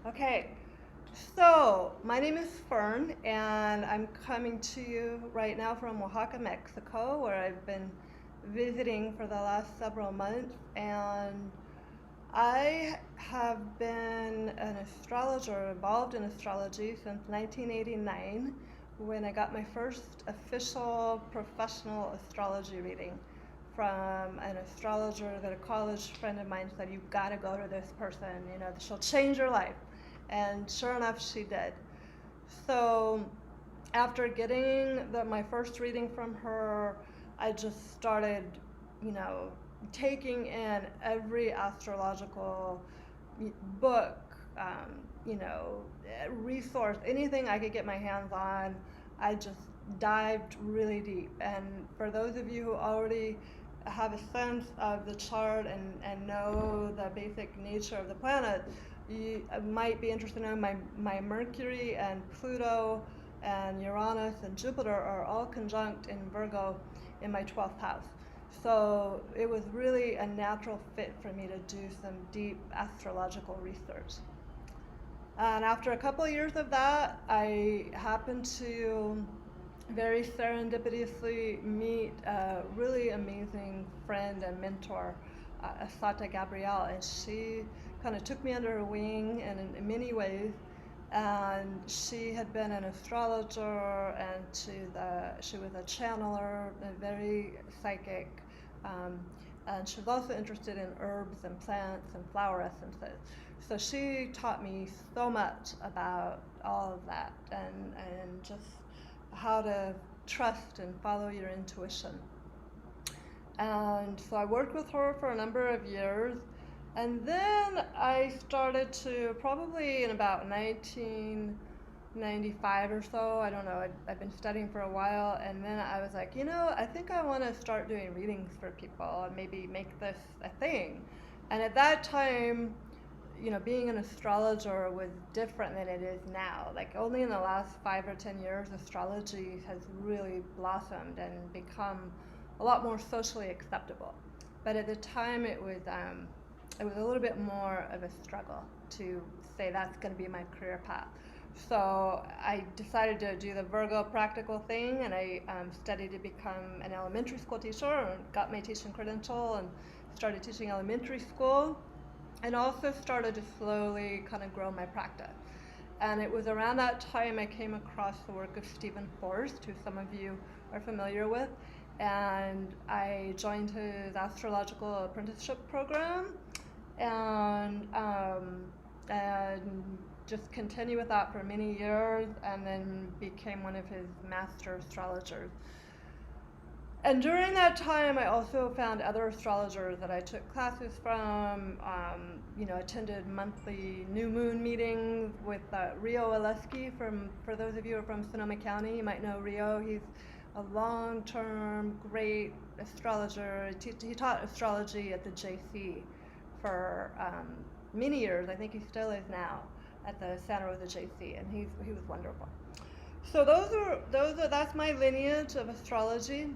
Okay, so my name is Fern, and I'm coming to you right now from Oaxaca, Mexico, where I've been visiting for the last several months. And I have been an astrologer, involved in astrology since 1989, when I got my first official professional astrology reading from an astrologer that a college friend of mine said, "You've got to go to this person, she'll change your life." And sure enough, she did. So after getting my first reading from her, I just started, you know, taking in every astrological book, resource, anything I could get my hands on. I just dived really deep. And for those of you who already have a sense of the chart and know the basic nature of the planet, you might be interested to know my Mercury and Pluto and Uranus and Jupiter are all conjunct in Virgo in my 12th house. So it was really a natural fit for me to do some deep astrological research. And after a couple of years of that, I happened to very serendipitously meet a really amazing friend and mentor, Asata Gabrielle, and she kind of took me under her wing in many ways. And she had been an astrologer, and she was a channeler, and very psychic. And she was also interested in herbs and plants and flower essences. So she taught me so much about all of that and just how to trust and follow your intuition. And so I worked with her for a number of years. And then I started to, probably in about 1995 or so, I don't know, I've been studying for a while, and then I was like, I think I want to start doing readings for people and maybe make this a thing. And at that time, being an astrologer was different than it is now. Like, only in the last 5 or 10 years, astrology has really blossomed and become a lot more socially acceptable. But at the time, it was a little bit more of a struggle to say that's going to be my career path. So I decided to do the Virgo practical thing, and I studied to become an elementary school teacher and got my teaching credential and started teaching elementary school, and also started to slowly kind of grow my practice. And it was around that time I came across the work of Stephen Forrest, who some of you are familiar with, and I joined his Astrological Apprenticeship Program, and just continued with that for many years, and then became one of his master astrologers. And during that time, I also found other astrologers that I took classes from, attended monthly new moon meetings with Rio Oleski. For those of you who are from Sonoma County, you might know Rio. He's a long-term, great astrologer. He taught astrology at the JC for many years. I think he still is now at the Santa Rosa JC, and he was wonderful. So that's my lineage of astrology.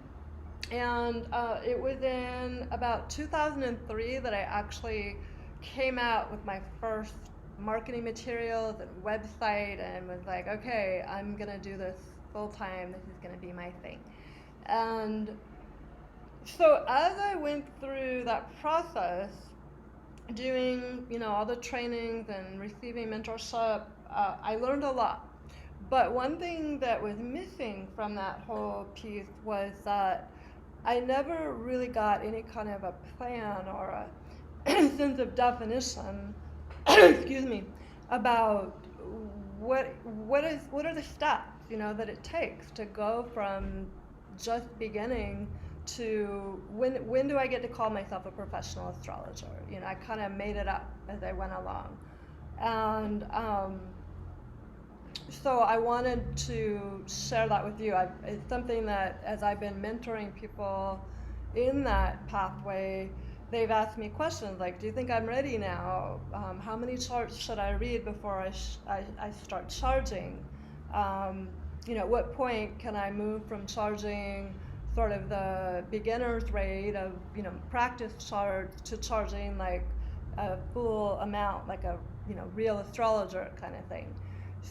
And it was in about 2003 that I actually came out with my first marketing materials and website, and was like, okay, I'm gonna do this full time. This is gonna be my thing. And so as I went through that process, doing all the trainings and receiving mentorship, I learned a lot. But one thing that was missing from that whole piece was that I never really got any kind of a plan or a sense of definition, excuse me, about what are the steps that it takes to go from just beginning to when do I get to call myself a professional astrologer. I kind of made it up as I went along, and so I wanted to share that with you. It's something that, as I've been mentoring people in that pathway, they've asked me questions like, do you think I'm ready now? How many charts should I read before I start charging? At what point can I move from charging sort of the beginner's rate of practice charts to charging like a full amount, like a real astrologer kind of thing.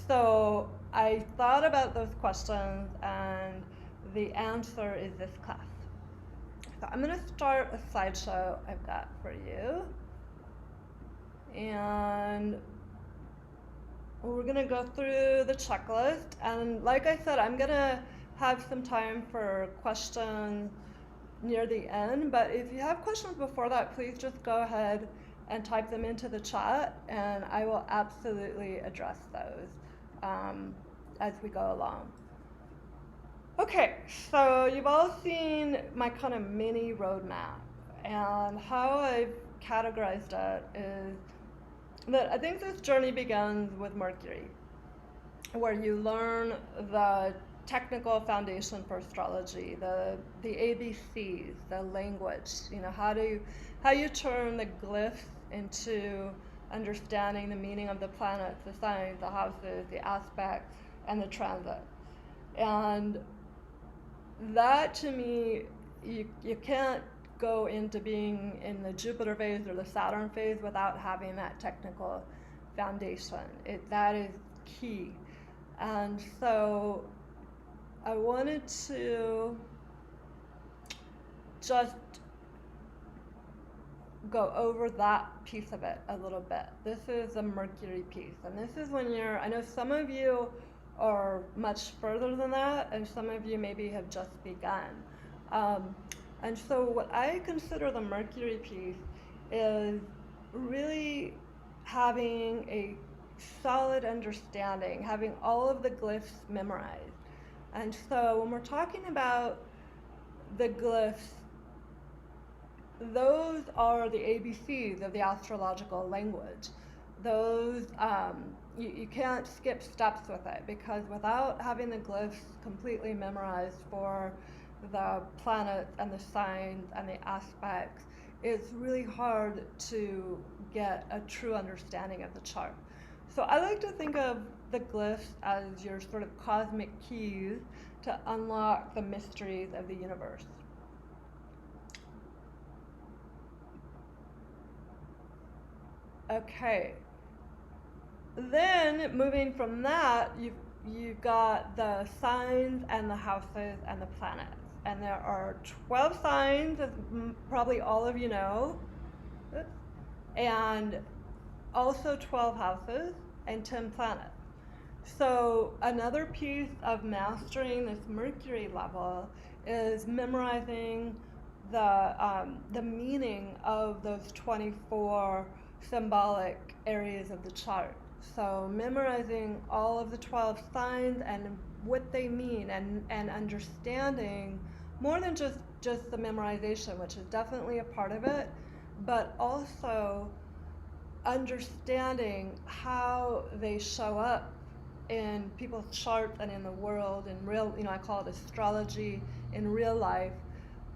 So I thought about those questions, and the answer is this class. So I'm going to start a slideshow I've got for you, and we're going to go through the checklist. And like I said, I'm going to have some time for questions near the end, but if you have questions before that, please just go ahead and type them into the chat, and I will absolutely address those as we go along. Okay, so you've all seen my kind of mini roadmap, and how I've categorized it is that I think this journey begins with Mercury, where you learn the technical foundation for astrology, the ABCs, the language, how you turn the glyphs into understanding the meaning of the planets, the signs, the houses, the aspects, and the transit. And that, to me, you can't go into being in the Jupiter phase or the Saturn phase without having that technical foundation. That is key. And so I wanted to just go over that piece of it a little bit. This is the Mercury piece, and this is when I know some of you are much further than that, and some of you maybe have just begun. And so what I consider the Mercury piece is really having a solid understanding, having all of the glyphs memorized. And so when we're talking about the glyphs, those are the ABCs of the astrological language. Those, you can't skip steps with it, because without having the glyphs completely memorized for the planets and the signs and the aspects, it's really hard to get a true understanding of the chart. So I like to think of the glyphs as your sort of cosmic keys to unlock the mysteries of the universe. Okay. Then moving from that, you've got the signs and the houses and the planets. And there are 12 signs, as probably all of you know, and also 12 houses and 10 planets. So another piece of mastering this Mercury level is memorizing the meaning of those 24 symbolic areas of the chart. So memorizing all of the 12 signs and what they mean, and understanding more than just the memorization, which is definitely a part of it, but also understanding how they show up in people's charts and in the world, in real, I call it astrology in real life,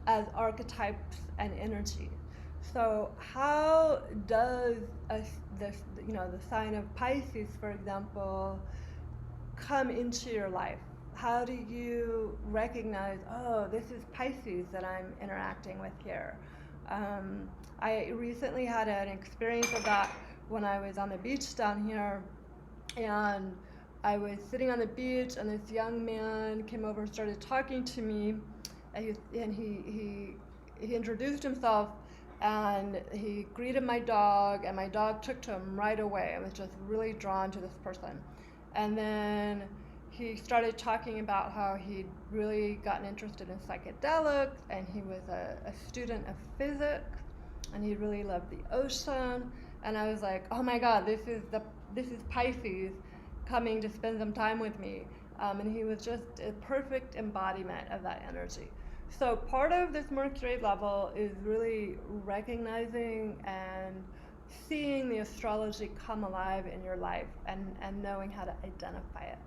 as archetypes and energy. So how does the sign of Pisces, for example, come into your life? How do you recognize, oh, this is Pisces that I'm interacting with here? I recently had an experience of that when I was on the beach down here, and I was sitting on the beach, and this young man came over and started talking to me, and he introduced himself, and he greeted my dog, and my dog took to him right away. I was just really drawn to this person. And then he started talking about how he'd really gotten interested in psychedelics, and he was a student of physics, and he really loved the ocean. And I was like, oh my God, this is Pisces coming to spend some time with me. And he was just a perfect embodiment of that energy. So part of this Mercury level is really recognizing and seeing the astrology come alive in your life, and knowing how to identify it.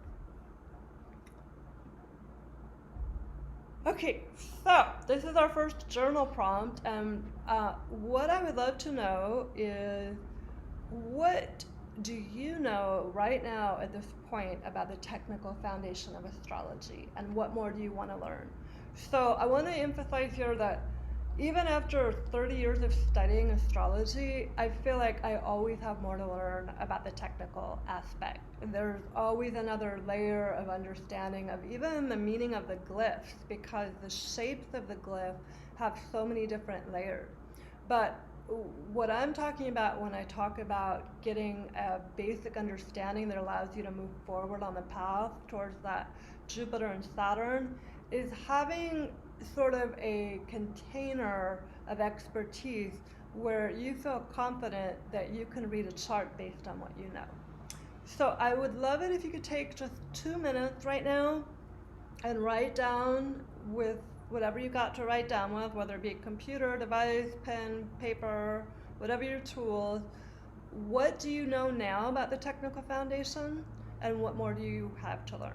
Okay, so this is our first journal prompt, and what I would love to know is, what do you know right now at this point about the technical foundation of astrology, and what more do you want to learn? So I want to emphasize here that even after 30 years of studying astrology, I feel like I always have more to learn about the technical aspect. There's always another layer of understanding of even the meaning of the glyphs, because the shapes of the glyph have so many different layers. But what I'm talking about when I talk about getting a basic understanding that allows you to move forward on the path towards that Jupiter and Saturn is having sort of a container of expertise where you feel confident that you can read a chart based on what you know. So I would love it if you could take just 2 minutes right now and write down with whatever you got to write down with, whether it be a computer, device, pen, paper, whatever your tools. What do you know now about the technical foundation, and what more do you have to learn?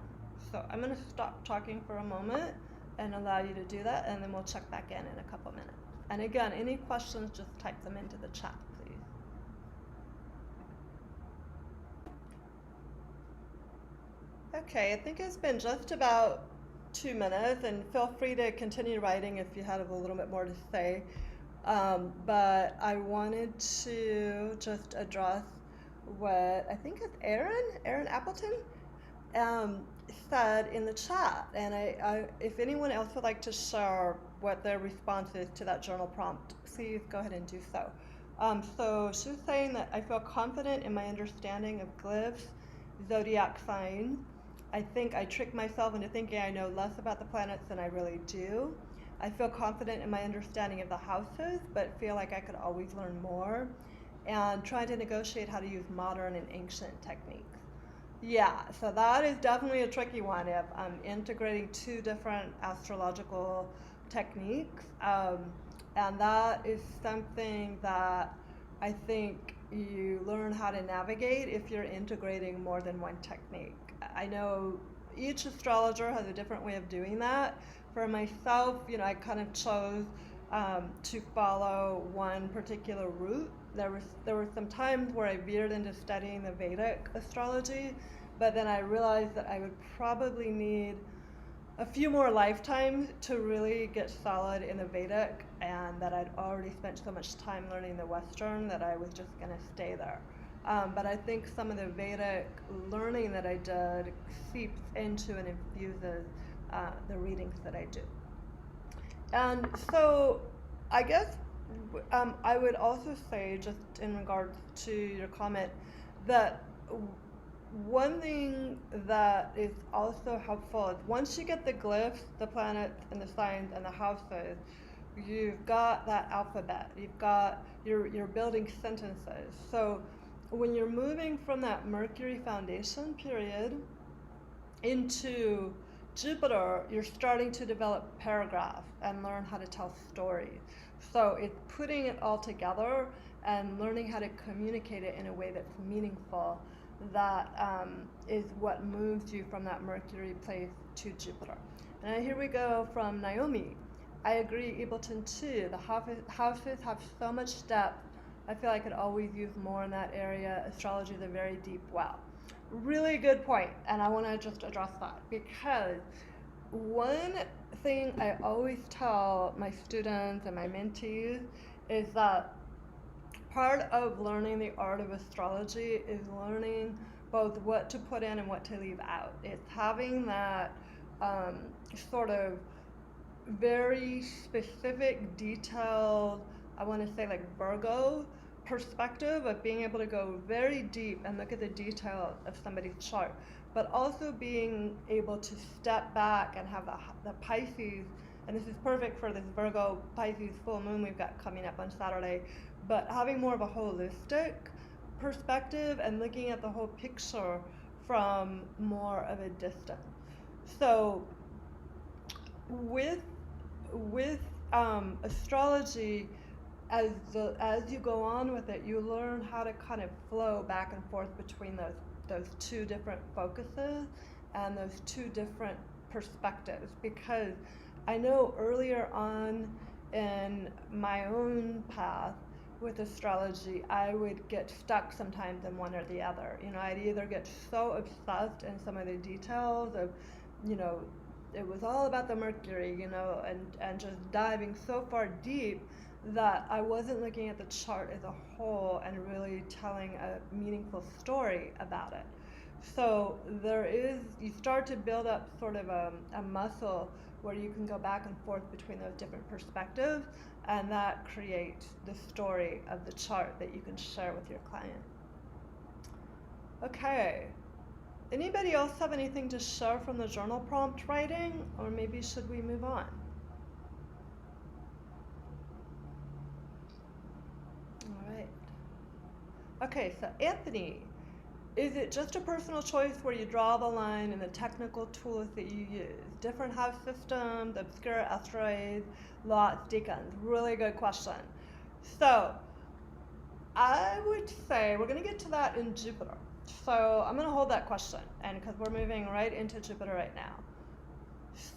So I'm going to stop talking for a moment and allow you to do that, and then we'll check back in a couple minutes. And again, any questions, just type them into the chat, please. Okay, I think it's been just about 2 minutes, and feel free to continue writing if you have a little bit more to say. But I wanted to just address what I think it's Aaron Appleton, said in the chat. And if anyone else would like to share what their response is to that journal prompt, please go ahead and do so. So she was saying that I feel confident in my understanding of glyphs, zodiac signs. I think I trick myself into thinking I know less about the planets than I really do. I feel confident in my understanding of the houses, but feel like I could always learn more. And trying to negotiate how to use modern and ancient techniques. Yeah, so that is definitely a tricky one. If I'm integrating two different astrological techniques, and that is something that I think you learn how to navigate if you're integrating more than one technique. I know each astrologer has a different way of doing that. For myself, I kind of chose to follow one particular route. There were some times where I veered into studying the Vedic astrology, but then I realized that I would probably need a few more lifetimes to really get solid in the Vedic, and that I'd already spent so much time learning the Western that I was just going to stay there. But I think some of the Vedic learning that I did seeps into and infuses the readings that I do. And so I guess I would also say, just in regards to your comment, that one thing that is also helpful is once you get the glyphs, the planets, and the signs, and the houses, you've got that alphabet. You're building sentences. So when you're moving from that Mercury foundation period into Jupiter, you're starting to develop paragraphs and learn how to tell stories. So it's putting it all together and learning how to communicate it in a way that's meaningful. That is what moves you from that Mercury place to Jupiter. And here we go from Naomi. I agree, Ableton too. The houses have so much depth. I feel I could always use more in that area. Astrology is a very deep well. Really good point, and I want to just address that, because one thing I always tell my students and my mentees is that part of learning the art of astrology is learning both what to put in and what to leave out. It's having that sort of very specific, detailed, I want to say like Virgo perspective of being able to go very deep and look at the detail of somebody's chart, but also being able to step back and have the Pisces, and this is perfect for this Virgo Pisces full moon we've got coming up on Saturday, but having more of a holistic perspective and looking at the whole picture from more of a distance. So with astrology, as you go on with it, you learn how to kind of flow back and forth between those two different focuses and those two different perspectives. Because I know earlier on in my own path with astrology, I would get stuck sometimes in one or the other. I'd either get so obsessed in some of the details of, it was all about the Mercury, you know, and just diving so far deep that I wasn't looking at the chart as a whole and really telling a meaningful story about it. So you start to build up sort of a muscle where you can go back and forth between those different perspectives, and that creates the story of the chart that you can share with your client. Okay. Anybody else have anything to share from the journal prompt writing, or maybe should we move on? All right. Okay, so Anthony, is it just a personal choice where you draw the line in the technical tools that you use? Different house systems, obscure asteroids, lots, decans. Really good question. So I would say we're going to get to that in Jupiter. So I'm going to hold that question, and because we're moving right into Jupiter right now.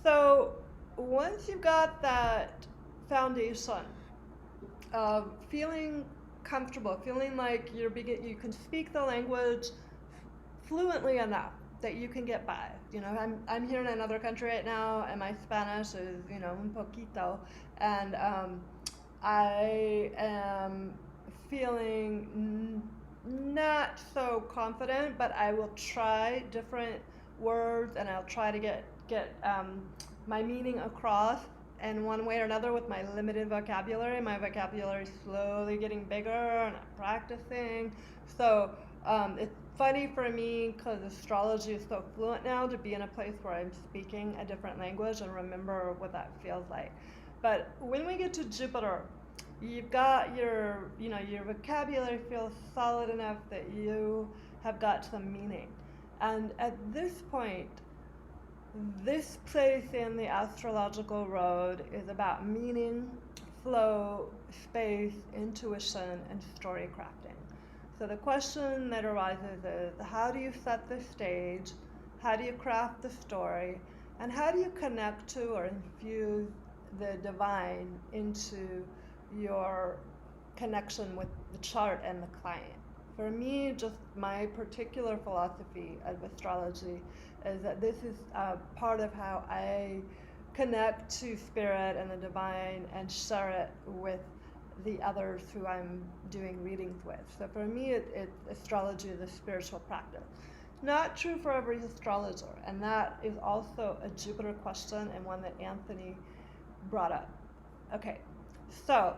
So once you've got that foundation of feeling comfortable, feeling like you can speak the language fluently enough that you can get by. You know, I'm here in another country right now, and my Spanish is, you know, un poquito, and I am feeling not so confident, but I will try different words, and I'll try to get my meaning across in one way or another with my limited vocabulary. My vocabulary is slowly getting bigger, and I'm practicing. So it's funny for me because astrology is so fluent now to be in a place where I'm speaking a different language and remember what that feels like. But when we get to Jupiter, you've got your vocabulary feels solid enough that you have got some meaning. And at this point, this place in the astrological road is about meaning, flow, space, intuition, and story crafting. So the question that arises is, how do you set the stage? How do you craft the story? And how do you connect to or infuse the divine into your connection with the chart and the client? For me, just my particular philosophy of astrology is that this is part of how I connect to spirit and the divine and share it with the others who I'm doing readings with. So for me, astrology is a spiritual practice. Not true for every astrologer, and that is also a Jupiter question and one that Anthony brought up. Okay, so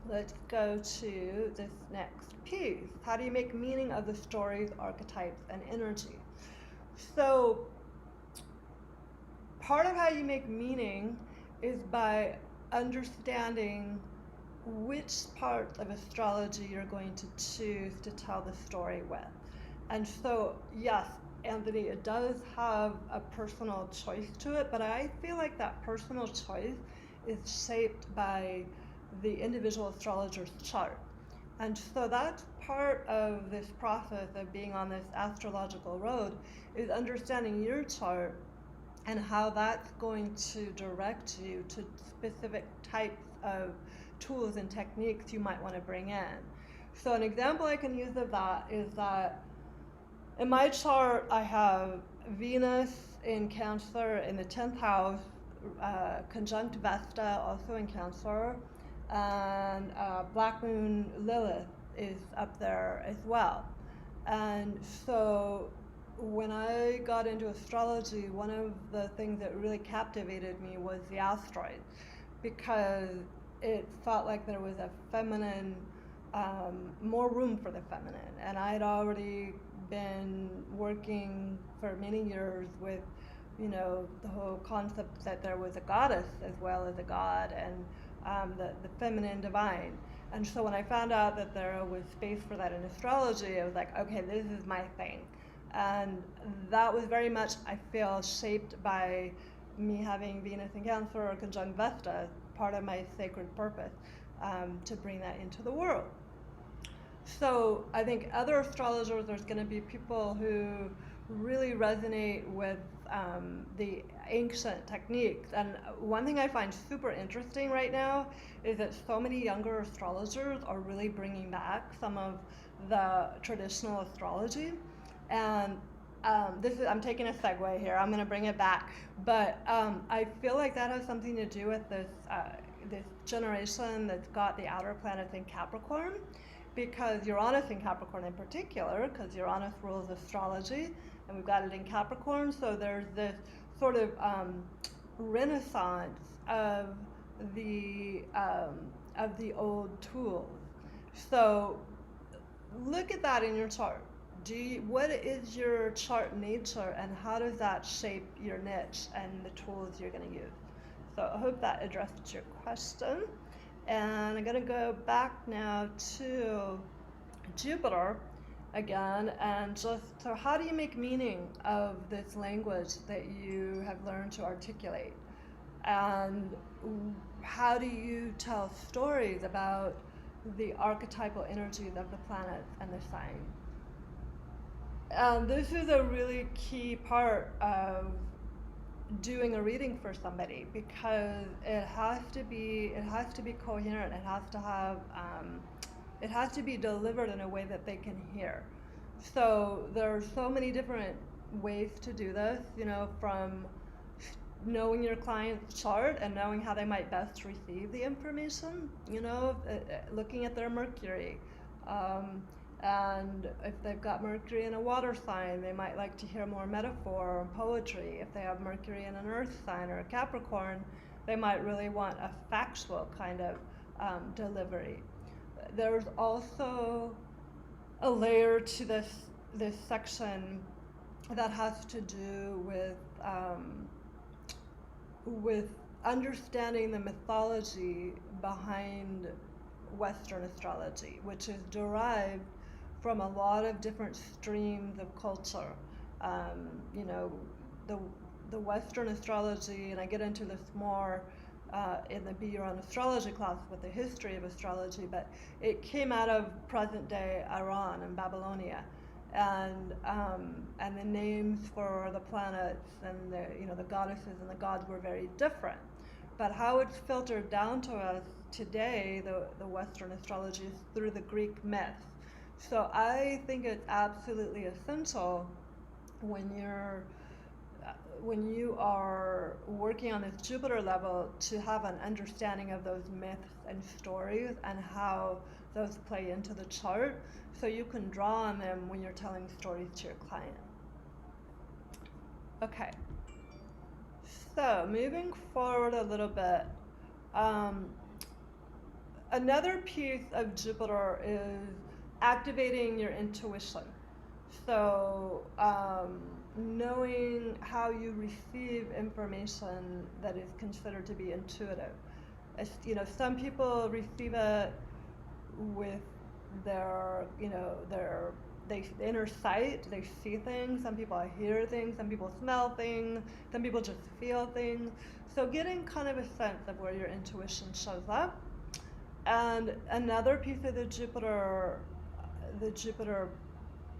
let's go to this next piece. How do you make meaning of the stories, archetypes, and energy? So part of how you make meaning is by understanding which part of astrology you're going to choose to tell the story with. And so, yes, Anthony, it does have a personal choice to it, but I feel like that personal choice is shaped by the individual astrologer's chart. And so that's part of this process of being on this astrological road, is understanding your chart and how that's going to direct you to specific types of tools and techniques you might want to bring in. So an example I can use of that is that in my chart I have Venus in Cancer in the 10th house, conjunct Vesta also in Cancer, and Black Moon Lilith is up there as well. And so when I got into astrology, one of the things that really captivated me was the asteroids, because it felt like there was a feminine, more room for the feminine. And I had already been working for many years with, you know, the whole concept that there was a goddess as well as a god, and the feminine divine. And so when I found out that there was space for that in astrology, I was like, okay, this is my thing. And that was very much, I feel, shaped by me having Venus in Cancer or conjunct Vesta, part of my sacred purpose, to bring that into the world. So I think other astrologers, there's going to be people who really resonate with the ancient techniques. And one thing I find super interesting right now is that so many younger astrologers are really bringing back some of the traditional astrology. And I'm taking a segue here. I'm going to bring it back, but I feel like that has something to do with this generation that's got the outer planets in Capricorn, because Uranus in Capricorn in particular, because Uranus rules astrology, and we've got it in Capricorn. So there's this sort of renaissance of the old tools. So look at that in your chart. What is your chart nature, and how does that shape your niche and the tools you're going to use? So I hope that addressed your question. And I'm going to go back now to Jupiter again, and just so how do you make meaning of this language that you have learned to articulate? And how do you tell stories about the archetypal energies of the planets and the signs? This is a really key part of doing a reading for somebody, because it has to be coherent. It has to be delivered in a way that they can hear. So there are so many different ways to do this, from knowing your client's chart and knowing how they might best receive the information, looking at their Mercury. And if they've got Mercury in a water sign, they might like to hear more metaphor or poetry. If they have Mercury in an earth sign or a Capricorn, they might really want a factual kind of delivery. There's also a layer to this section that has to do with understanding the mythology behind Western astrology, which is derived from a lot of different streams of culture. The Western astrology, and I get into this more in the Be Your Own Astrology class with the history of astrology, but it came out of present-day Iran and Babylonia, and the names for the planets and the goddesses and the gods were very different. But how it's filtered down to us today, the Western astrology, is through the Greek myths. So I think it's absolutely essential when you are working on this Jupiter level to have an understanding of those myths and stories and how those play into the chart, so you can draw on them when you're telling stories to your client. Okay. So moving forward a little bit, another piece of Jupiter is activating your intuition. So knowing how you receive information that is considered to be intuitive. Some people receive it with their inner sight. They see things. Some people hear things. Some people smell things. Some people just feel things. So getting kind of a sense of where your intuition shows up. And another piece of the Jupiter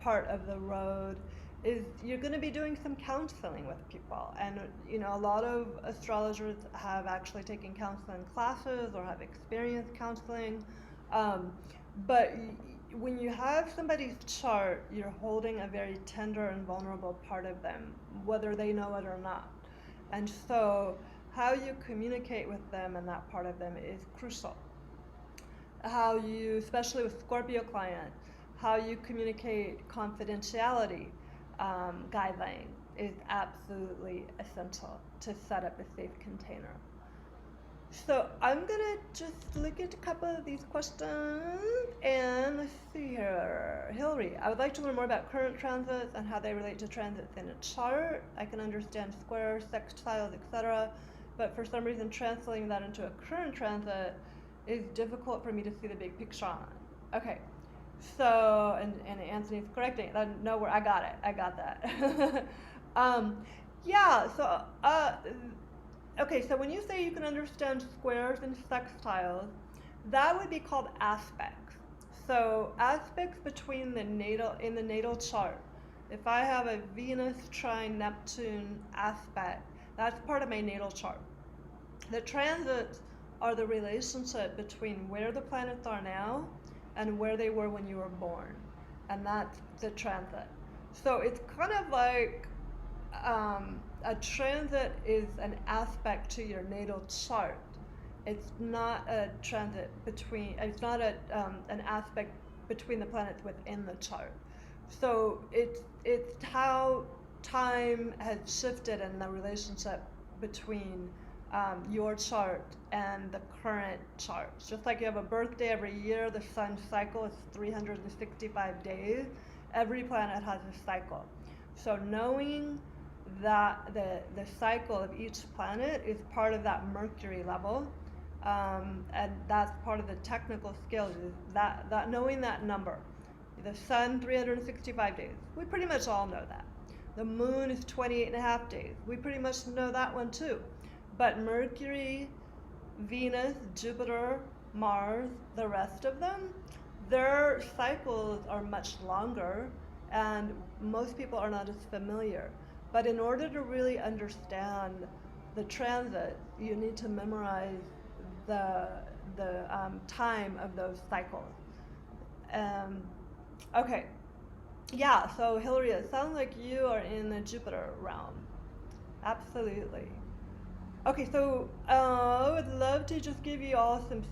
part of the road is you're going to be doing some counseling with people. And a lot of astrologers have actually taken counseling classes or have experienced counseling. But when you have somebody's chart, you're holding a very tender and vulnerable part of them, whether they know it or not. And so how you communicate with them and that part of them is crucial. How you, especially with Scorpio clients, how you communicate confidentiality guidelines is absolutely essential to set up a safe container. So I'm gonna just look at a couple of these questions, and let's see here. Hillary, I would like to learn more about current transits and how they relate to transits in a chart. I can understand squares, sextiles, etc., but for some reason translating that into a current transit is difficult for me to see the big picture on. Okay, so, and Anthony's correcting. No, I got it. I got that. Yeah, so, okay, so when you say you can understand squares and sextiles, that would be called aspects. So aspects between in the natal chart. If I have a Venus trine Neptune aspect, that's part of my natal chart. The transits are the relationship between where the planets are now and where they were when you were born. And that's the transit. So it's kind of like a transit is an aspect to your natal chart. It's not a transit between, it's not an aspect between the planets within the chart. So it's how time has shifted in the relationship between your chart and the current chart. Just like you have a birthday every year, the sun's cycle is 365 days. Every planet has a cycle. So knowing that the cycle of each planet is part of that Mercury level, and that's part of the technical skills, is that knowing that number. The sun, 365 days. We pretty much all know that. The moon is 28 and a half days. We pretty much know that one too. But Mercury, Venus, Jupiter, Mars, the rest of them, their cycles are much longer, and most people are not as familiar. But in order to really understand the transit, you need to memorize the time of those cycles. Okay, yeah, so Hillary, it sounds like you are in the Jupiter realm. Absolutely. Okay, so I would love to just give you all some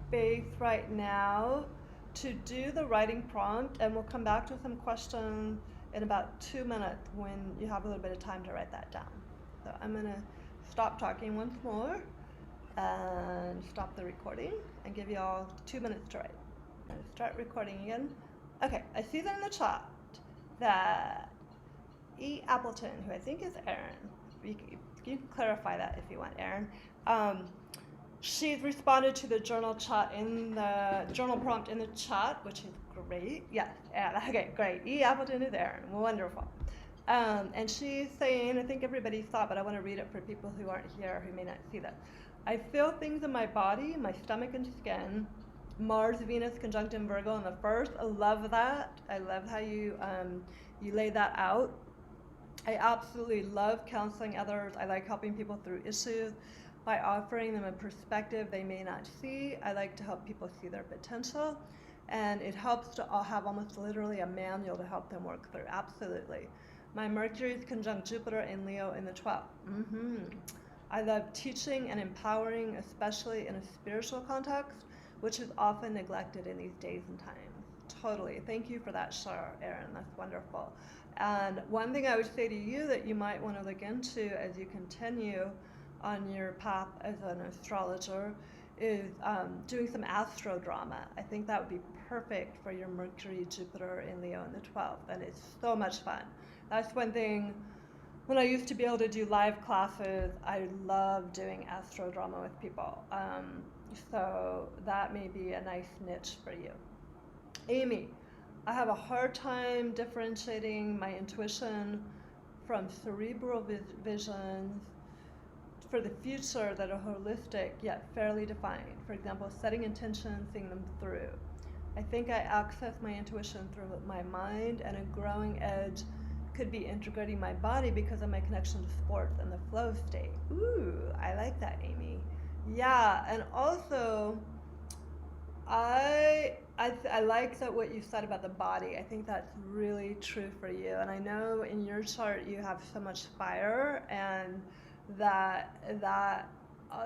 space right now to do the writing prompt, and we'll come back to some questions in about 2 minutes when you have a little bit of time to write that down. So I'm going to stop talking once more and stop the recording and give you all 2 minutes to write. I'm going to start recording again. Okay, I see that in the chat that E. Appleton, who I think is Aaron, you can clarify that if you want, Aaron. She's responded to the journal chat in the journal prompt in the chat, which is great. Yes, yeah, okay, great. E. Appleton is Aaron, wonderful. And she's saying, I think everybody saw it, but I want to read it for people who aren't here who may not see that. I feel things in my body, my stomach and skin. Mars, Venus conjunct in Virgo in the first. I love that. I love how you lay that out. I absolutely love counseling others. I like helping people through issues by offering them a perspective they may not see. I like to help people see their potential, and it helps to have almost literally a manual to help them work through. Absolutely. My Mercury is conjunct Jupiter in Leo in the 12th. I love teaching and empowering, especially in a spiritual context, which is often neglected in these days and times. Totally. Thank you for that share, Erin. That's wonderful. And one thing I would say to you that you might want to look into as you continue on your path as an astrologer is doing some astro drama. I think that would be perfect for your Mercury, Jupiter in Leo in the 12th, and it's so much fun. That's one thing. When I used to be able to do live classes, I love doing astro drama with people. So that may be a nice niche for you. Amy, I have a hard time differentiating my intuition from cerebral visions for the future that are holistic yet fairly defined. For example, setting intentions, seeing them through. I think I access my intuition through my mind, and a growing edge could be integrating my body because of my connection to sports and the flow state. Ooh, I like that, Amy. Yeah, and also, I like that what you said about the body. I think that's really true for you. And I know in your chart you have so much fire, and that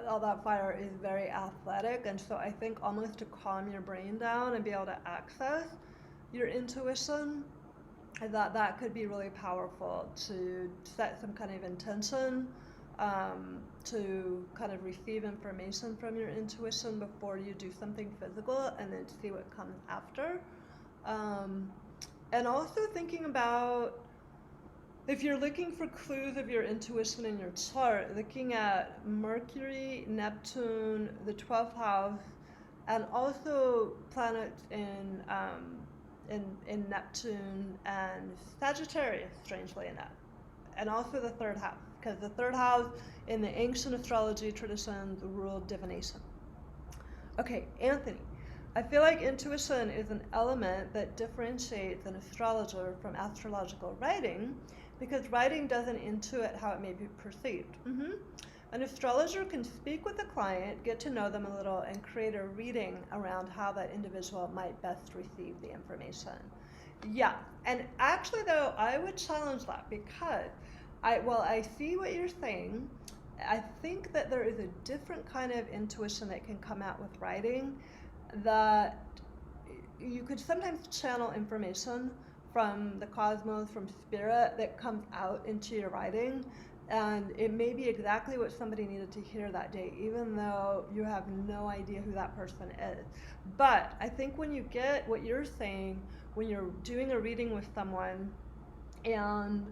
all that fire is very athletic. And so I think almost to calm your brain down and be able to access your intuition, I thought that could be really powerful to set some kind of intention, to kind of receive information from your intuition before you do something physical, and then see what comes after. And also thinking about, if you're looking for clues of your intuition in your chart, looking at Mercury, Neptune, the 12th house, and also planets in Neptune and Sagittarius, strangely enough, and also the 3rd house, because the 3rd house in the ancient astrology traditions ruled divination. Okay, Anthony, I feel like intuition is an element that differentiates an astrologer from astrological writing, because writing doesn't intuit how it may be perceived. An astrologer can speak with the client, get to know them a little, and create a reading around how that individual might best receive the information. Yeah, and actually though, I would challenge that because I see what you're saying. I think that there is a different kind of intuition that can come out with writing that you could sometimes channel information from the cosmos, from spirit that comes out into your writing. And it may be exactly what somebody needed to hear that day, even though you have no idea who that person is. But I think when you get what you're saying, when you're doing a reading with someone and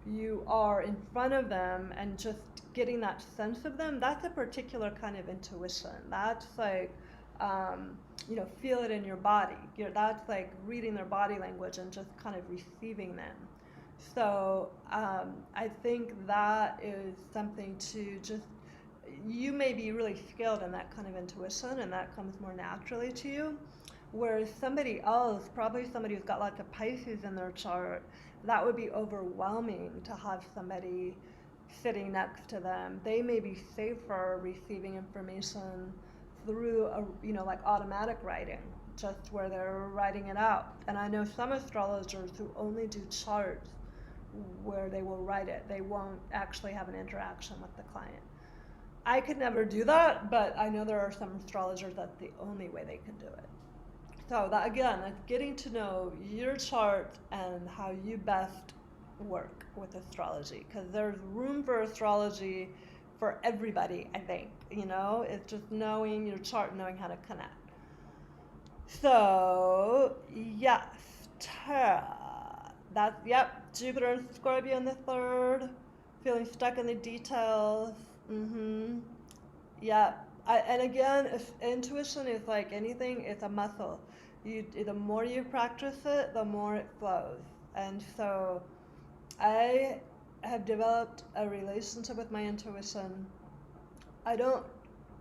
you are in front of them and just getting that sense of them, that's a particular kind of intuition. That's like, feel it in your body. That's like reading their body language and just kind of receiving them. So I think that is something to just, you may be really skilled in that kind of intuition and that comes more naturally to you. Whereas somebody else, probably somebody who's got lots of Pisces in their chart, that would be overwhelming to have somebody sitting next to them. They may be safer receiving information through like automatic writing, just where they're writing it out. And I know some astrologers who only do charts where they will write it. They won't actually have an interaction with the client. I could never do that, but I know there are some astrologers that's the only way they can do it. So that again, it's getting to know your chart and how you best work with astrology, because there's room for astrology for everybody, I think. It's just knowing your chart and knowing how to connect. So yes, Tara, Jupiter and Scorpio in the third, feeling stuck in the details. Yeah, and again, intuition is like anything, it's a muscle. The more you practice it, the more it flows. And so I have developed a relationship with my intuition. I don't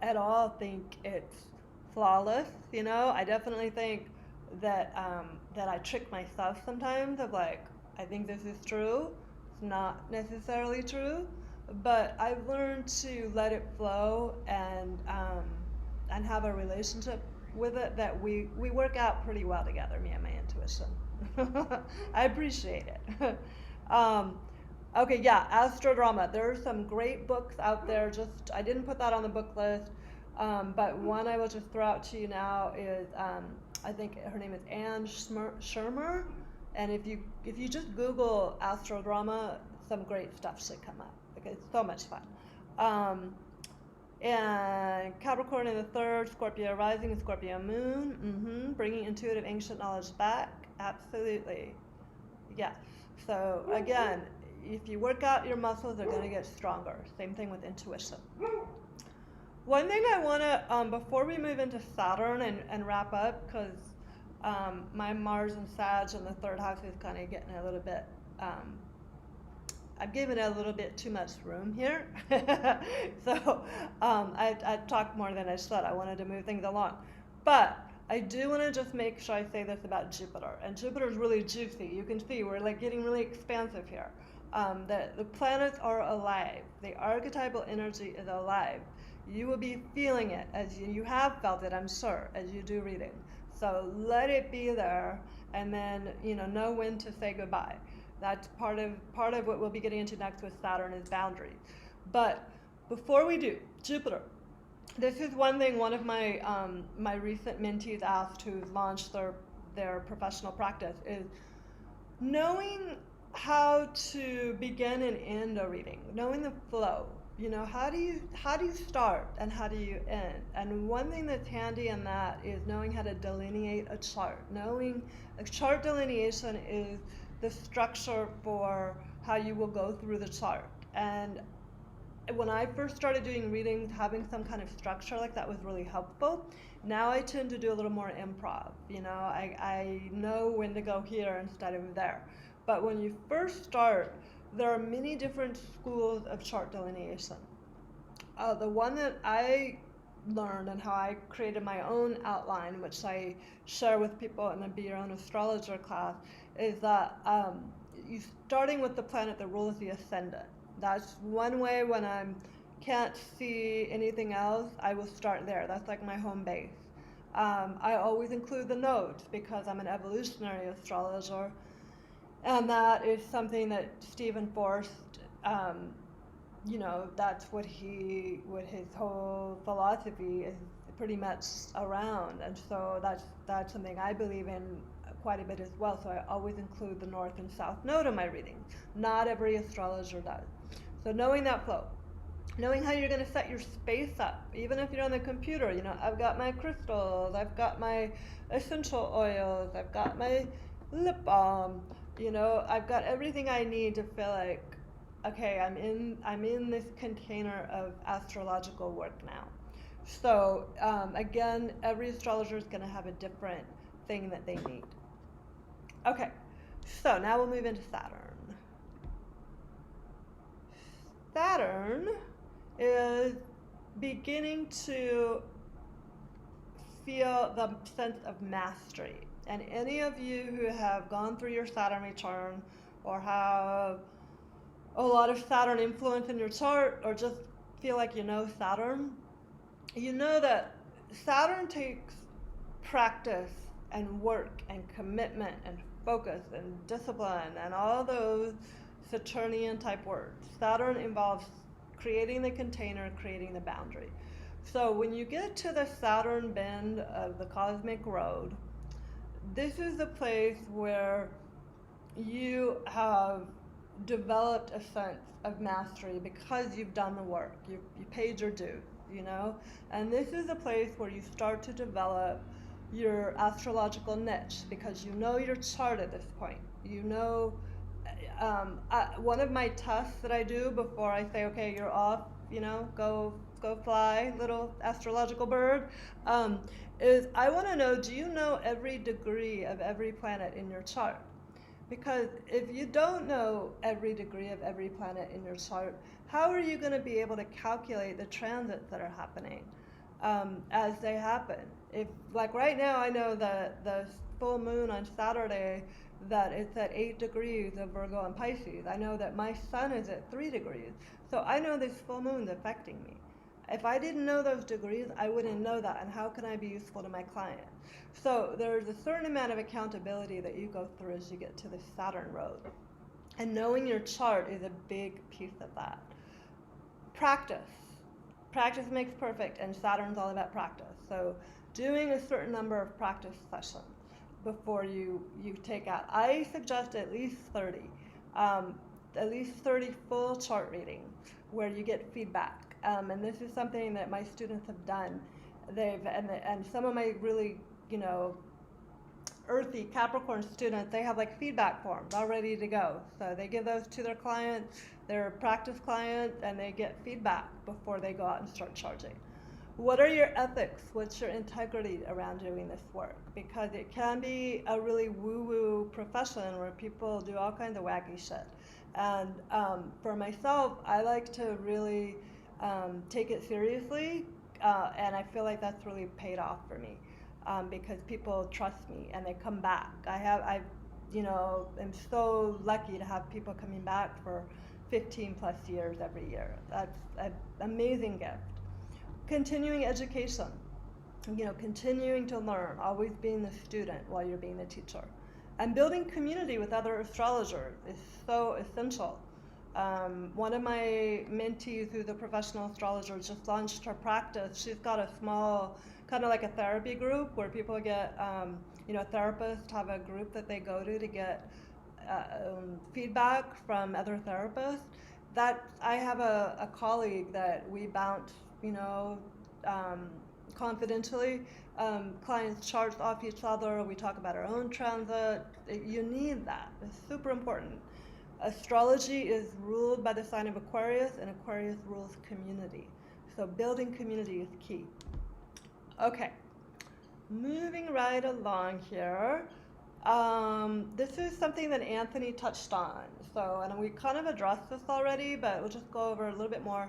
at all think it's flawless. I definitely think that that I trick myself sometimes of like, I think this is true. It's not necessarily true, but I've learned to let it flow and have a relationship with it that we work out pretty well together, me and my intuition. I appreciate it. Okay, yeah, Astrodrama. There are some great books out there. Just I didn't put that on the book list, but one I will just throw out to you now is I think her name is Anne Shermer, and if you just Google Astrodrama, some great stuff should come up. Okay, it's so much fun. And Capricorn in the third, Scorpio rising, and Scorpio moon. Bringing intuitive ancient knowledge back. Absolutely. Yes. So again, if you work out your muscles, they're going to get stronger. Same thing with intuition. One thing I want to, before we move into Saturn and wrap up, because my Mars and Sag in the third house is kind of getting a little bit, I've given it a little bit too much room here. So I talked more than I should. I wanted to move things along. But I do want to just make sure I say this about Jupiter. And Jupiter is really juicy. You can see we're like getting really expansive here. The planets are alive. The archetypal energy is alive. You will be feeling it as you have felt it, I'm sure, as you do reading. So let it be there, and then know when to say goodbye. That's part of what we'll be getting into next with Saturn is boundaries. But before we do, Jupiter. This is one thing one of my my recent mentees asked, who's launched their professional practice, is knowing how to begin and end a reading, knowing the flow. How do you start and how do you end? And one thing that's handy in that is knowing how to delineate a chart. Knowing a chart delineation is the structure for how you will go through the chart. And when I first started doing readings, having some kind of structure like that was really helpful. Now I tend to do a little more improv. I know when to go here instead of there. But when you first start, there are many different schools of chart delineation. The one that I learned and how I created my own outline, which I share with people in the Be Your Own Astrologer class, is that you starting with the planet that rules the ascendant. That's one way. When I can't see anything else, I will start there. That's like my home base. I always include the nodes because I'm an evolutionary astrologer, and that is something that Stephen Forrest, that's what his whole philosophy is pretty much around, and so that's something I believe in quite a bit as well. So I always include the north and south node in my readings. Not every astrologer does. So knowing that flow, knowing how you're going to set your space up, even if you're on the computer. I've got my crystals, I've got my essential oils, I've got my lip balm. I've got everything I need to feel like, okay, I'm in this container of astrological work now. So again, every astrologer is going to have a different thing that they need. Okay, so now we'll move into Saturn. Saturn is beginning to feel the sense of mastery. And any of you who have gone through your Saturn return or have a lot of Saturn influence in your chart, or just feel like Saturn, you know that Saturn takes practice and work and commitment and focus and discipline and all those Saturnian type words. Saturn involves creating the container, creating the boundary. So when you get to the Saturn bend of the cosmic road, this is the place where you have developed a sense of mastery because you've done the work, you paid your dues, and this is a place where you start to develop your astrological niche because you know your chart at this point. One of my tests that I do before I say, okay, you're off, go fly, little astrological bird, is I want to know, do you know every degree of every planet in your chart? Because if you don't know every degree of every planet in your chart, how are you going to be able to calculate the transits that are happening as they happen? If, like right now, I know that the full moon on Saturday, that it's at 8 degrees of Virgo and Pisces. I know that my sun is at 3 degrees. So I know this full moon's affecting me. If I didn't know those degrees, I wouldn't know that. And how can I be useful to my client? So there's a certain amount of accountability that you go through as you get to the Saturn road. And knowing your chart is a big piece of that. Practice. Practice makes perfect, and Saturn's all about practice. So doing a certain number of practice sessions before you take out. I suggest at least 30. At least 30 full chart readings where you get feedback. And this is something that my students have done. And some of my really, earthy Capricorn students, they have like feedback forms all ready to go. So they give those to their clients, their practice clients, and they get feedback before they go out and start charging. What are your ethics? What's your integrity around doing this work? Because it can be a really woo-woo profession where people do all kinds of wacky shit. And for myself, I like to really take it seriously, and I feel like that's really paid off for me because people trust me and they come back. I am so lucky to have people coming back for 15 plus years every year. That's an amazing gift. Continuing education, continuing to learn, always being the student while you're being the teacher. And building community with other astrologers is so essential. One of my mentees, who's a professional astrologer, just launched her practice. She's got a small, kind of like a therapy group where people get, therapists have a group that they go to get feedback from other therapists. That I have a colleague that we bounce, confidentially, clients charts off each other. We talk about our own transit. You need that. It's super important. Astrology is ruled by the sign of Aquarius, and Aquarius rules community. So building community is key. Okay, moving right along here. This is something that Anthony touched on. So, and we kind of addressed this already, but we'll just go over a little bit more.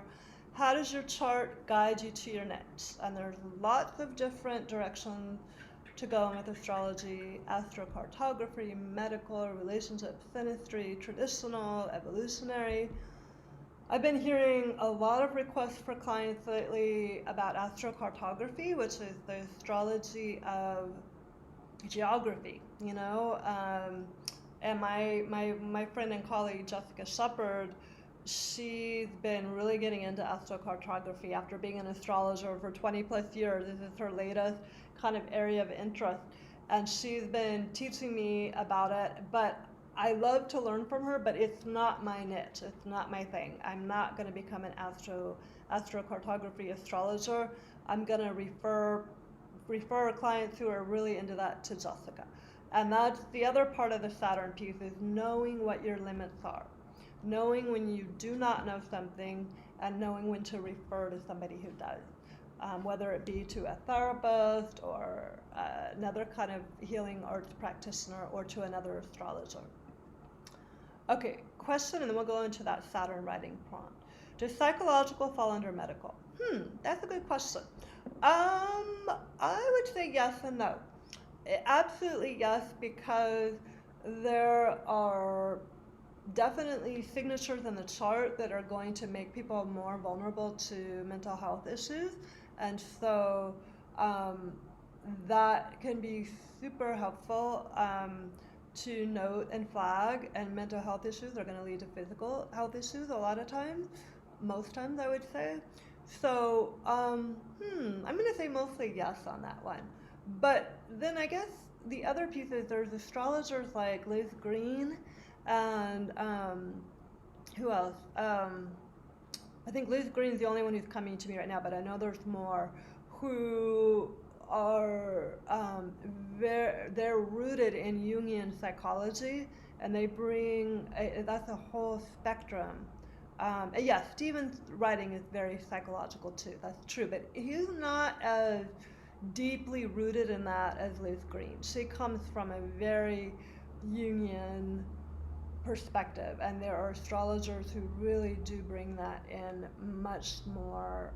How does your chart guide you to your niche? And there's lots of different directions to go in with astrology: astrocartography, medical, relationships, synastry, traditional, evolutionary. I've been hearing a lot of requests for clients lately about astrocartography, which is the astrology of geography, you know. And my friend and colleague Jessica Shepard, she's been really getting into astrocartography after being an astrologer for 20 plus years. This is her latest kind of area of interest, and she's been teaching me about it. But I love to learn from her, but it's not my niche. It's not my thing. I'm not going to become an astrocartography astrologer. I'm going to refer clients who are really into that to Jessica. And that's the other part of the Saturn piece, is knowing what your limits are. Knowing when you do not know something, and knowing when to refer to somebody who does. Whether it be to a therapist or another kind of healing arts practitioner, or to another astrologer. Okay, question, and then we'll go into that Saturn writing prompt. Does psychological fall under medical? That's a good question. I would say yes and no. Absolutely yes, because there are definitely signatures in the chart that are going to make people more vulnerable to mental health issues, and so that can be super helpful to note and flag. And mental health issues are going to lead to physical health issues a lot of times, most times I would say. So I'm going to say mostly yes on that one. But then I guess the other piece is there's astrologers like Liz Green and who else? I think Liz Green's the only one who's coming to me right now, but I know there's more who are they're rooted in Jungian psychology, and they bring that's a whole spectrum. Yes, Stephen's writing is very psychological too. That's true, but he's not as deeply rooted in that as Liz Green. She comes from a very Jungian perspective, and there are astrologers who really do bring that in much more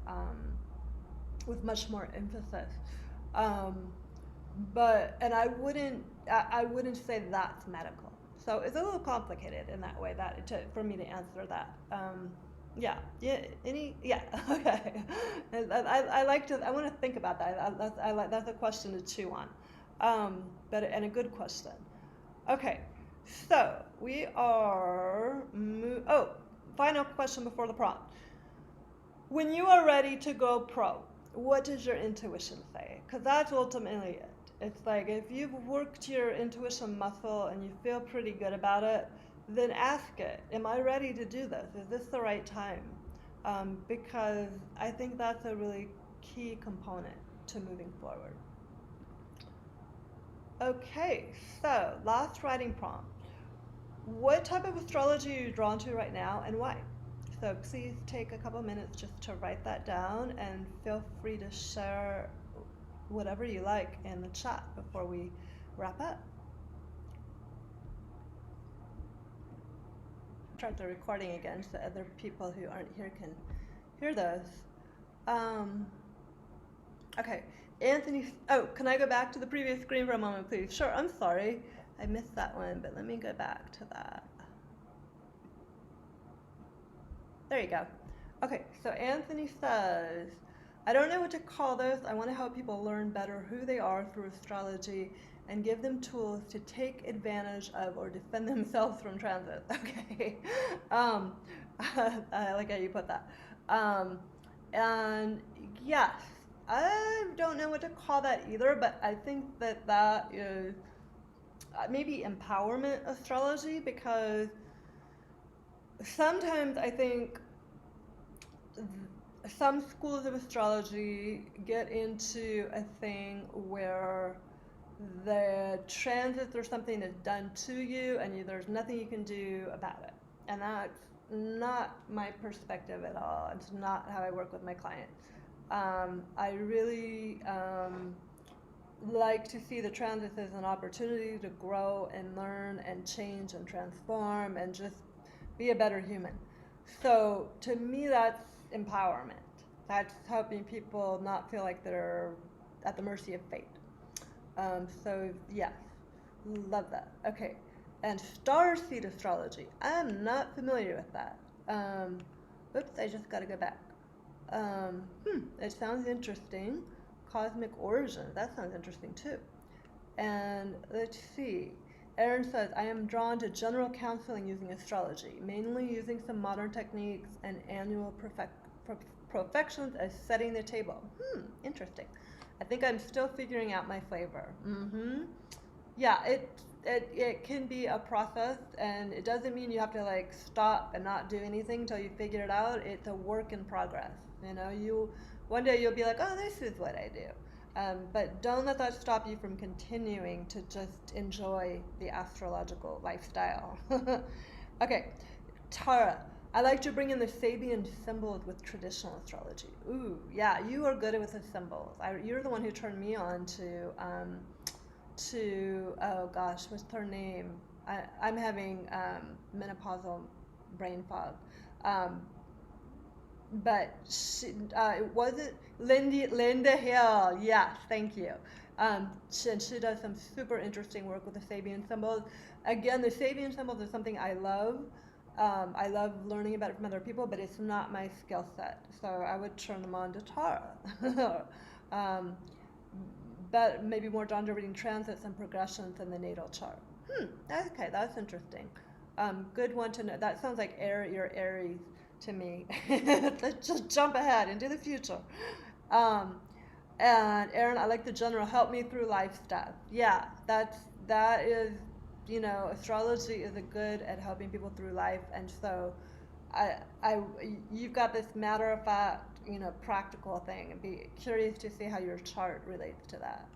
with much more emphasis. But and I wouldn't say that's medical. So it's a little complicated in that way for me to answer that. Yeah. Okay. I want to think about that. That's a question to chew on. And a good question. Okay. So we are. Final question before the prompt. When you are ready to go pro, what does your intuition say? Because that's ultimately it. It's like if you've worked your intuition muscle and you feel pretty good about it, then ask it, am I ready to do this? Is this the right time? Because I think that's a really key component to moving forward. Okay, so last writing prompt. What type of astrology are you drawn to right now, and why? So please take a couple minutes just to write that down, and feel free to share whatever you like in the chat before we wrap up. Start the recording again so other people who aren't here can hear those. Okay, Anthony, can I go back to the previous screen for a moment, please? Sure, I'm sorry. I missed that one, but let me go back to that. There you go. Okay, so Anthony says, I don't know what to call this. I want to help people learn better who they are through astrology and give them tools to take advantage of or defend themselves from transit. Okay. I like how you put that. And yes, I don't know what to call that either, but I think that is maybe empowerment astrology, because sometimes I think some schools of astrology get into a thing where the transits or something is done to you, and there's nothing you can do about it. And that's not my perspective at all. It's not how I work with my clients. I really like to see the transits as an opportunity to grow and learn and change and transform and just be a better human. So to me, that's empowerment. That's helping people not feel like they're at the mercy of fate. So yes, love that. Okay, and star seed astrology. I'm not familiar with that. Oops, I just got to go back. It sounds interesting. Cosmic origin, that sounds interesting too. And let's see. Aaron says, I am drawn to general counseling using astrology, mainly using some modern techniques and annual profections as setting the table. Interesting. I think I'm still figuring out my flavor. Yeah, it can be a process, and it doesn't mean you have to like stop and not do anything until you figure it out. It's a work in progress. You know, one day you'll be like, oh, this is what I do. But don't let that stop you from continuing to just enjoy the astrological lifestyle. Okay, Tara, I like to bring in the Sabian symbols with traditional astrology. Ooh, yeah, you are good with the symbols. You're the one who turned me on to oh gosh, what's her name? I'm having menopausal brain fog. Um, but she was it Linda Hill? Yes, thank you. She does some super interesting work with the Sabian symbols. Again, the Sabian symbols is something I love. I love learning about it from other people, but it's not my skill set. So I would turn them on to Tara. But maybe more drawn to reading transits and progressions in the natal chart. Okay, that's interesting. Good one to know. That sounds like your Aries to me. Let's just jump ahead into the future. Um, and Aaron, I like the general help me through life stuff. Yeah, that is, astrology is a good at helping people through life, and so you've got this matter of fact, practical thing, and be curious to see how your chart relates to that.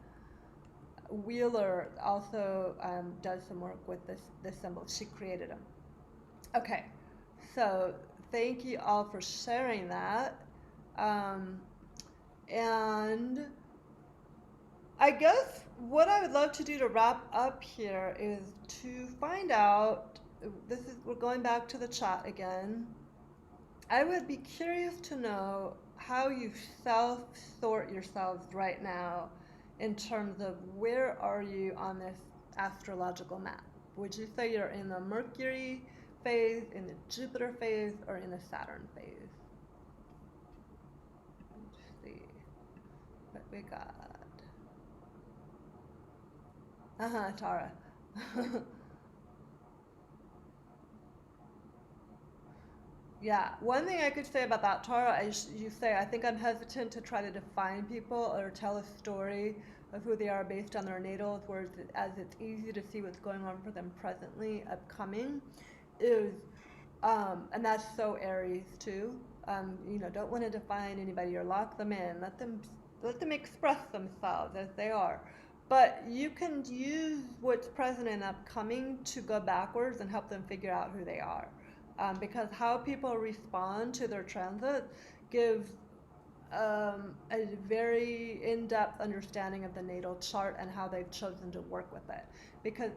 Wheeler also does some work with this symbol. She created them. Okay, so thank you all for sharing that. And I guess what I would love to do to wrap up here is to find out, we're going back to the chat again. I would be curious to know how you self-sort yourselves right now in terms of where are you on this astrological map. Would you say you're in the Mercury phase, in the Jupiter phase, or in the Saturn phase? Let's see what we got. Tara. Yeah, one thing I could say about that, Tara, is you say, I think I'm hesitant to try to define people or tell a story of who they are based on their natals, whereas as it's easy to see what's going on for them presently, upcoming, is, and that's so Aries too. Don't want to define anybody or lock them in. Let them express themselves as they are. But you can use what's present and upcoming to go backwards and help them figure out who they are. Because how people respond to their transit gives a very in-depth understanding of the natal chart and how they've chosen to work with it. Because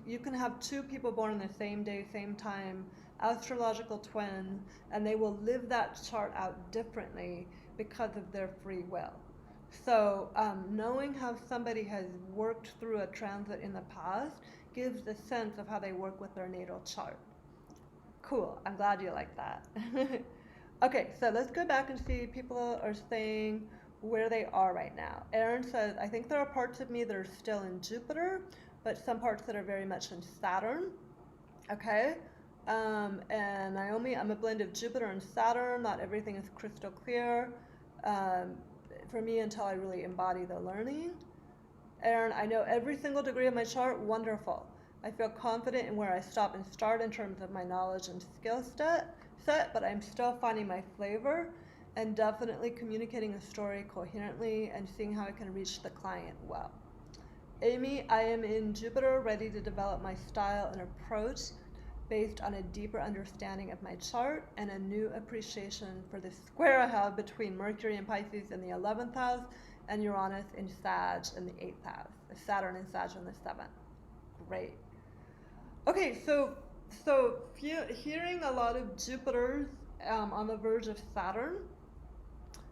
you can have two people born on the same day, same time, astrological twins, and they will live that chart out differently because of their free will. So knowing how somebody has worked through a transit in the past gives a sense of how they work with their natal chart. Cool, I'm glad you like that. Okay, so let's go back and see people are saying where they are right now. Aaron says, I think there are parts of me that are still in Jupiter, but some parts that are very much in Saturn. Okay, and Naomi, I'm a blend of Jupiter and Saturn. Not everything is crystal clear for me until I really embody the learning. Aaron, I know every single degree of my chart. Wonderful. I feel confident in where I stop and start in terms of my knowledge and skill set, but I'm still finding my flavor and definitely communicating a story coherently and seeing how I can reach the client well. Amy, I am in Jupiter, ready to develop my style and approach based on a deeper understanding of my chart and a new appreciation for the square I have between Mercury and Pisces in the 11th house and Uranus in Sag in the 8th house, Saturn and Sag in the 7th. Great. Okay, so hearing a lot of Jupiters on the verge of Saturn,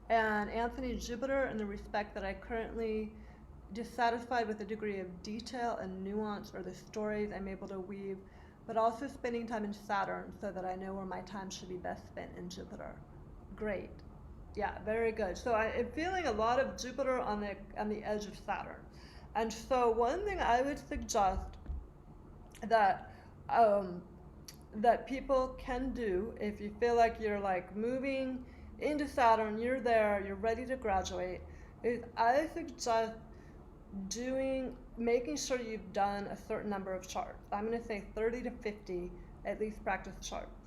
and Anthony Jupiter in the respect that I currently dissatisfied with the degree of detail and nuance or the stories I'm able to weave but also spending time in Saturn so that I know where my time should be best spent in Jupiter. Great. Yeah, very good. So I'm feeling a lot of Jupiter on the edge of Saturn. And so one thing I would suggest that that people can do if you feel like you're like moving into Saturn, you're there, you're ready to graduate, is I suggest making sure you've done a certain number of charts. I'm going to say 30 to 50 at least practice charts.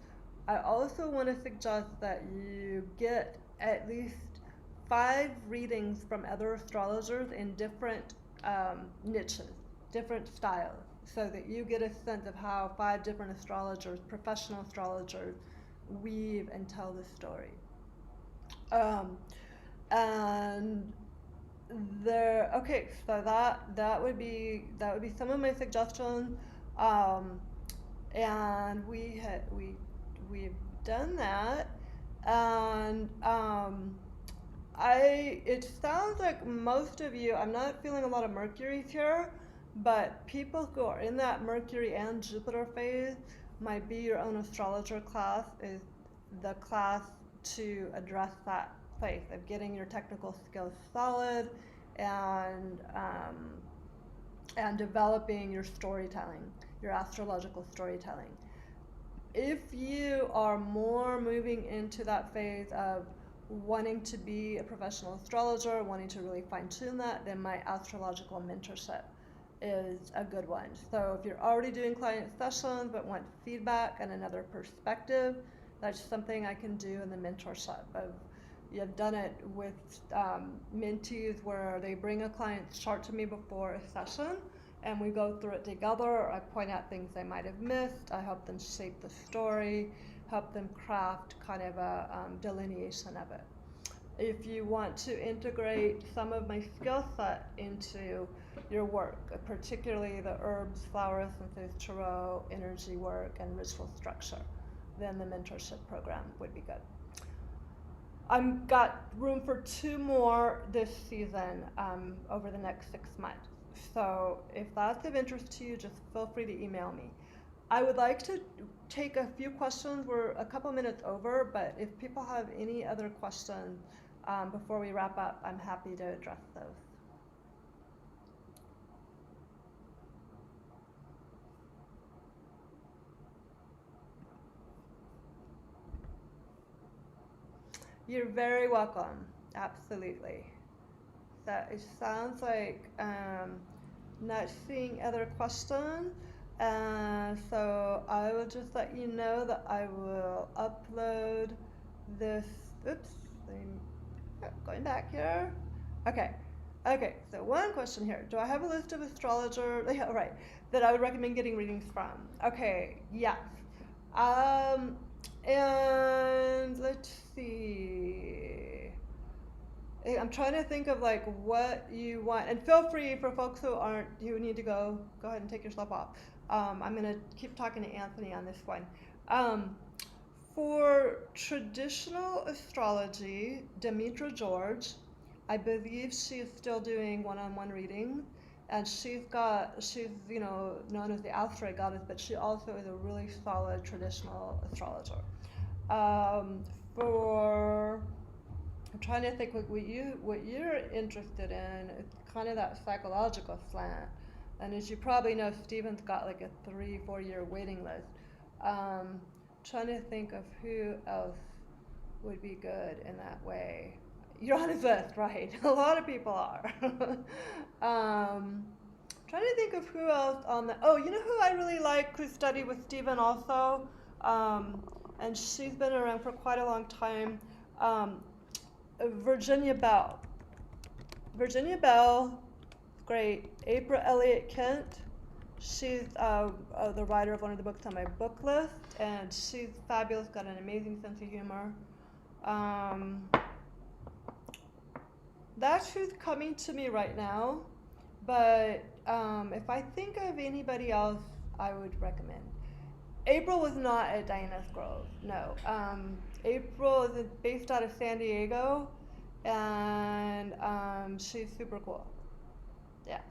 I also want to suggest that you get at least 5 readings from other astrologers in different niches, different styles, so that you get a sense of how 5 different astrologers, professional astrologers, weave and tell the story. And okay, so that would be some of my suggestions. And we've done that, and it sounds like most of you, I'm not feeling a lot of Mercury's here, but people who are in that Mercury and Jupiter phase might be your own astrologer class, is the class to address that place of getting your technical skills solid and developing your storytelling, your astrological storytelling. If you are more moving into that phase of wanting to be a professional astrologer, wanting to really fine-tune that, then my astrological mentorship is a good one. So if you're already doing client sessions but want feedback and another perspective, that's something I can do in the mentorship. I've done it with mentees where they bring a client's chart to me before a session, and we go through it together. I point out things they might have missed. I help them shape the story, help them craft kind of a delineation of it. If you want to integrate some of my skill set into your work, particularly the herbs, flower essences, tarot, energy work, and ritual structure, then the mentorship program would be good. I've got room for 2 more this season over the next 6 months. So if that's of interest to you, just feel free to email me. I would like to take a few questions. We're a couple minutes over, but if people have any other questions before we wrap up, I'm happy to address those. You're very welcome. Absolutely. That it sounds like not seeing other questions. So I will just let you know that I will upload this. Oops, going back here. Okay. Okay, so one question here. Do I have a list of astrologers? Yeah, right. That I would recommend getting readings from. Okay, yes. And let's see. I'm trying to think of like what you want, and feel free for folks who need to go ahead and take yourself off. I'm gonna keep talking to Anthony on this one. For traditional astrology, Demetra George, I believe she is still doing one-on-one readings, and she's known as the Astrologer goddess, but she also is a really solid traditional astrologer. I'm trying to think what you're interested in. It's kind of that psychological slant, and as you probably know, Stephen's got like a 3-4 year waiting list. Trying to think of who else would be good in that way. You're on his list, right? A lot of people are. Trying to think of who else on the. Oh, you know who I really like who studied with Stephen also, and she's been around for quite a long time. Virginia Bell. Virginia Bell, great. April Elliott Kent. She's the writer of one of the books on my book list, and she's fabulous, got an amazing sense of humor. That's who's coming to me right now, but if I think of anybody else, I would recommend. April was not at Diana's Grove, no. April is based out of San Diego, and she's super cool. Yeah.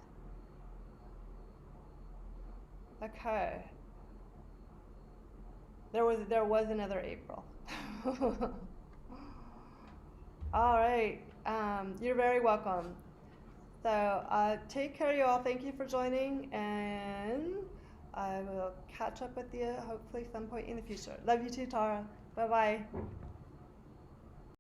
Okay. There was another April. All right. You're very welcome. So take care, you all. Thank you for joining, and I will catch up with you hopefully some point in the future. Love you too, Tara. Bye bye.